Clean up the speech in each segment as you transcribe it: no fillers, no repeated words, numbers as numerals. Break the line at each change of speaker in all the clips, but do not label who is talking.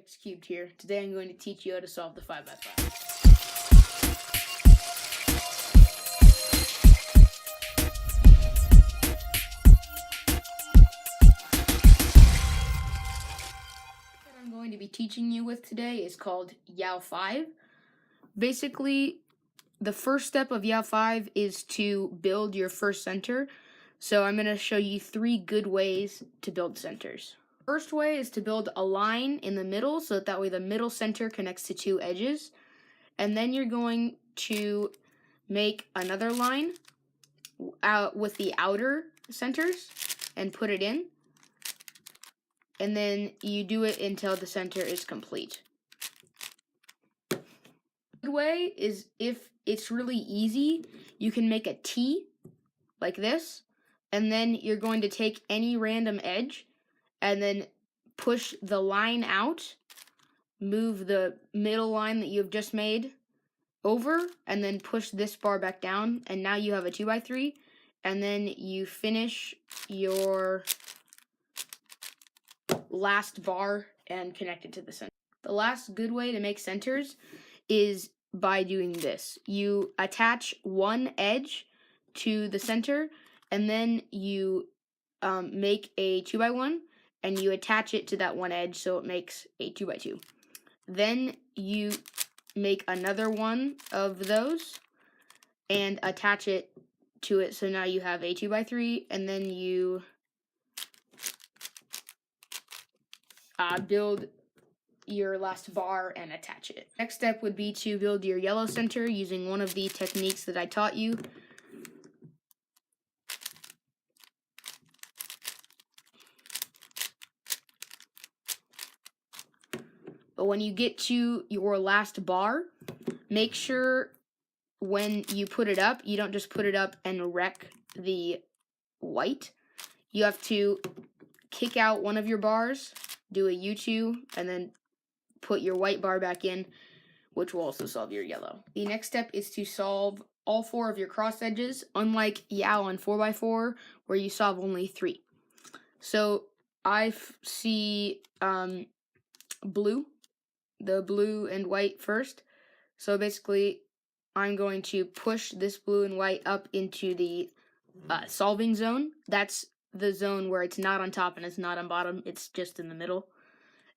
X cubed here. Today I'm going to teach you how to solve the 5x5. What I'm going to be teaching you with today is called YAO5. Basically, the first step of YAO5 is to build your first center. So I'm going to show you 3 good ways to build centers. First way is to build a line in the middle so that way the middle center connects to 2 edges. And then you're going to make another line with the outer centers and put it in. And then you do it until the center is complete. Good way is if it's really easy, you can make a T like this, and then you're going to take any random edge and then push the line out, move the middle line that you've just made over, and then push this bar back down, and now you have a 2x3, and then you finish your last bar and connect it to the center. The last good way to make centers is by doing this. You attach one edge to the center, and then you make a 2x1, and you attach it to that one edge so it makes a 2x2. Then you make another one of those and attach it to it, so now you have a 2x3, and then you build your last bar and attach it. Next step would be to build your yellow center using one of the techniques that I taught you. But when you get to your last bar, make sure when you put it up, you don't just put it up and wreck the white. You have to kick out one of your bars, do a U2, and then put your white bar back in, which will also solve your yellow. The next step is to solve all 4 of your cross edges, unlike YAO on 4x4, where you solve only 3. So I see blue, the blue and white first. So basically, I'm going to push this blue and white up into the solving zone. That's the zone where it's not on top and it's not on bottom, it's just in the middle.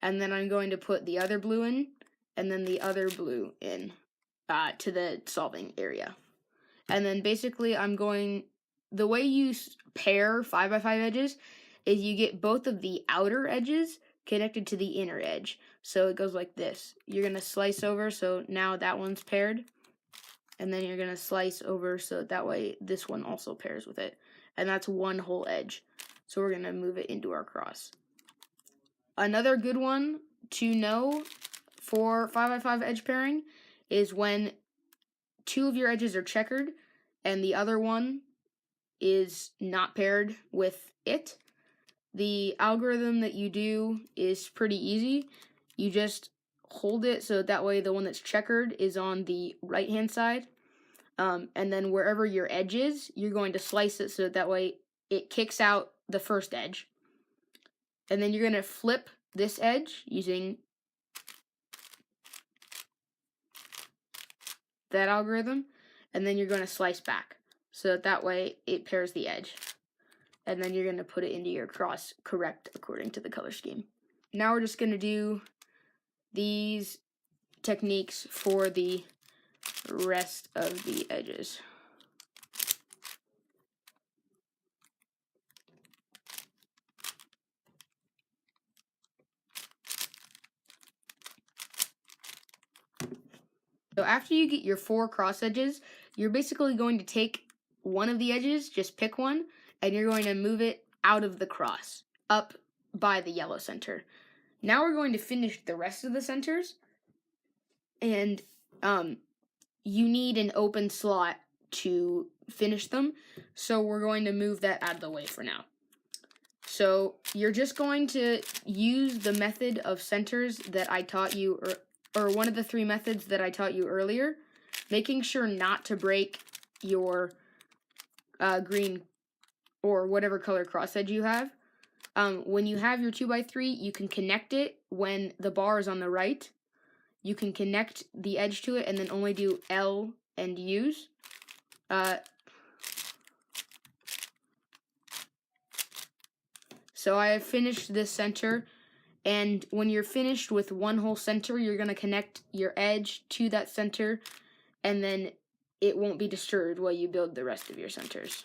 And then I'm going to put the other blue in, and then the other blue in to the solving area. And then basically the way you pair 5x5 edges is you get both of the outer edges connected to the inner edge. So it goes like this. You're going to slice over, so now that one's paired. And then you're going to slice over, so that way this one also pairs with it. And that's one whole edge. So we're going to move it into our cross. Another good one to know for 5x5 edge pairing is when 2 of your edges are checkered and the other one is not paired with it. The algorithm that you do is pretty easy. You just hold it so that way the one that's checkered is on the right hand side. And then wherever your edge is, you're going to slice it so that way it kicks out the first edge. And then you're going to flip this edge using that algorithm. And then you're going to slice back so that way it pairs the edge. And then you're going to put it into your cross correct according to the color scheme. Now we're just going to do these techniques for the rest of the edges. So after you get your 4 cross edges, you're basically going to take one of the edges, just pick one, and you're going to move it out of the cross, up by the yellow center. Now we're going to finish the rest of the centers, and you need an open slot to finish them, so we're going to move that out of the way for now. So you're just going to use the method of centers that I taught you, or one of the 3 methods that I taught you earlier, making sure not to break your green or whatever color cross edge you have. When you have your 2x3, you can connect it when the bar is on the right. You can connect the edge to it and then only do L and U's. So I have finished this center, and when you're finished with one whole center, you're going to connect your edge to that center, and then it won't be disturbed while you build the rest of your centers.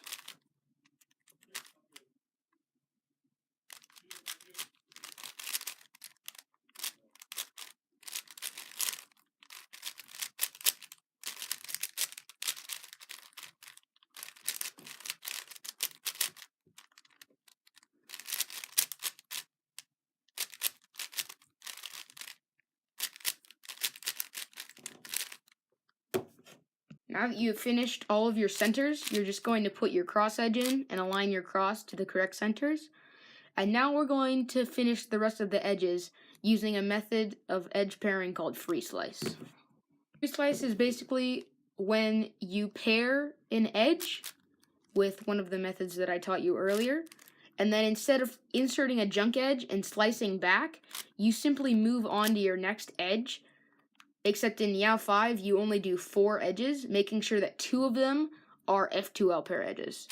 Now that you've finished all of your centers, you're just going to put your cross edge in and align your cross to the correct centers. And now we're going to finish the rest of the edges using a method of edge pairing called free slice. Free slice is basically when you pair an edge with one of the methods that I taught you earlier, and then instead of inserting a junk edge and slicing back, you simply move on to your next edge. Except in Yao 5, you only do 4 edges, making sure that 2 of them are F2L pair edges.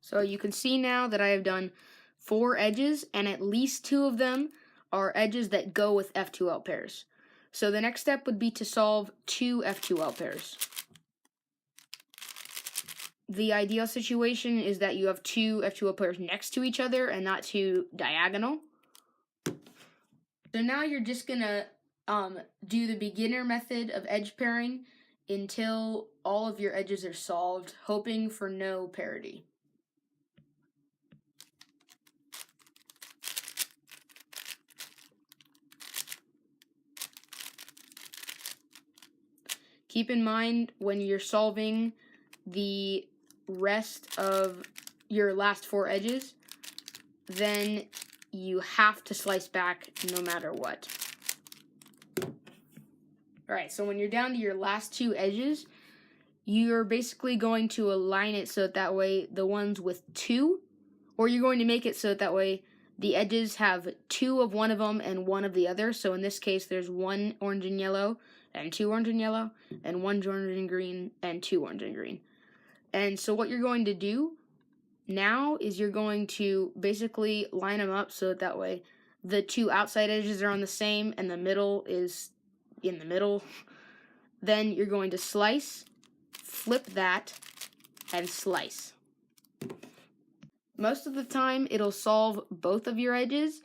So you can see now that I have done 4 edges, and at least 2 of them are edges that go with F2L pairs. So the next step would be to solve 2 F2L pairs. The ideal situation is that you have 2 F2L pairs next to each other and not 2 diagonal. So now you're just gonna do the beginner method of edge pairing until all of your edges are solved, hoping for no parity. Keep in mind when you're solving the rest of your last 4 edges, then you have to slice back no matter what. Alright, so when you're down to your last 2 edges, you're basically going to align it so that way the ones with 2, or you're going to make it so that way the edges have 2 of one of them and 1 of the other. So in this case, there's 1 orange and yellow and 2 orange and yellow, and 1 orange and green and 2 orange and green. And so what you're going to do now is you're going to basically line them up so that way the 2 outside edges are on the same and the middle is in the middle. Then you're going to slice, flip that, and slice. Most of the time it'll solve both of your edges,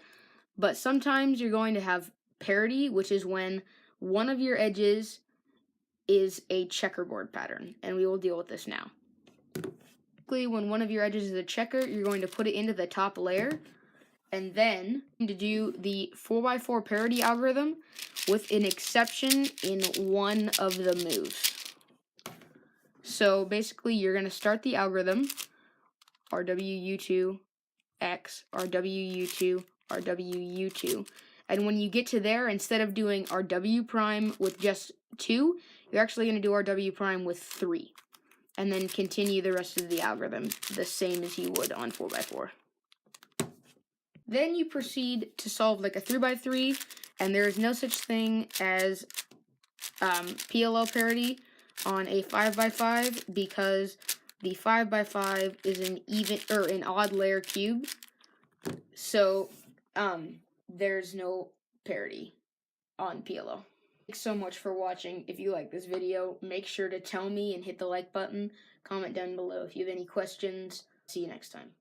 but sometimes you're going to have parity, which is when one of your edges is a checkerboard pattern, and we will deal with this now. When one of your edges is a checker, you're going to put it into the top layer, and then to do the 4x4 parity algorithm with an exception in one of the moves. So basically you're going to start the algorithm, RWU2, X, RWU2, RWU2. And when you get to there, instead of doing RW prime with just 2, you're actually going to do RW prime with 3. And then continue the rest of the algorithm the same as you would on 4x4. Then you proceed to solve like a 3x3, and there is no such thing as PLL parity on a 5x5 because the 5x5 is an odd layer cube. So there's no parity on PLL. Thanks so much for watching. If you like this video, make sure to tell me and hit the like button. Comment down below if you have any questions. See you next time.